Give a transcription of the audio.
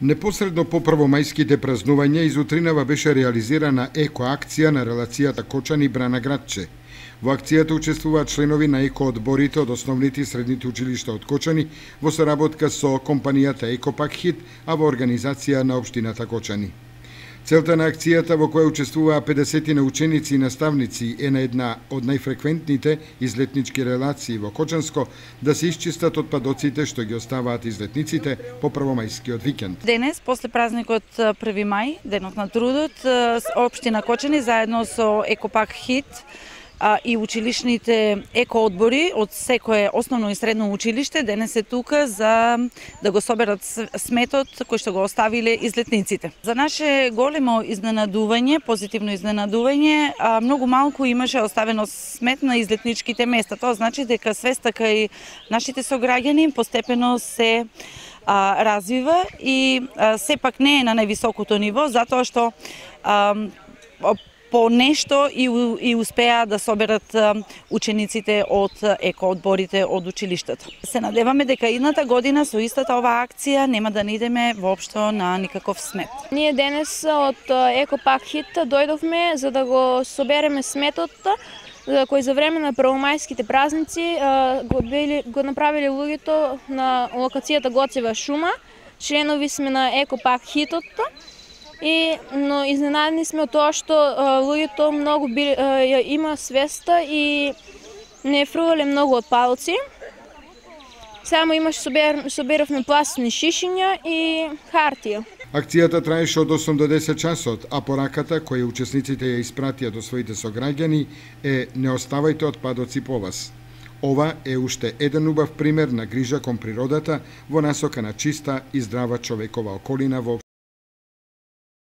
Непосредно по првомајските празнувања из утринава беше реализирана еко-акција на релацијата Кочани-Брана Градче. Во акцијата учествуваат членови на еко-одборите од основните и средните училишта од Кочани во соработка со компанијата Екопак Хит, а во организација на општината Кочани. Целта на акцијата, во која учествуваа 50 на ученици и наставници, е на една од најфреквентните излетнички релации во Кочанско да се исчистат отпадоците што ги оставаат излетниците по првомајскиот викенд. Денес, после празникот 1 мај, денот на трудот, општина Кочани заедно со Екопак Хит и училишните екоодбори од секое основно и средно училиште денес е тука за да го соберат сметот кој што го оставиле излетниците. За наше големо изненадување, позитивно изненадување, многу малку имаше оставено смет на излетничките места. Тоа значи дека свеста кај нашите сограѓани постепено се развива и сепак не е на највисокото ниво, затоа што по нешто и успеа да соберат учениците од екоодборите од училиштето. Се надеваме дека идната година со истата оваа акција нема да не идеме воопшто на никаков смет. Ние денес од Екопак Хит дојдовме за да го собереме сметот кој за време на првомајските празници го направиле луѓето на локацијата Гоцева шума. Членови сме на Екопак Хитот. Но изненадени сме од тоа што луѓето многу има свеста и не фрлале многу отпадоци. Само соберавме пластични шишиња и хартија. Акцијата траеше од 8 до 10 часот, а пораката која учесниците ја испратија до своите сограѓани е "Не оставајте отпадоци по вас". Ова е уште еден убав пример на грижа кон природата во насока на чиста и здрава човекова околина во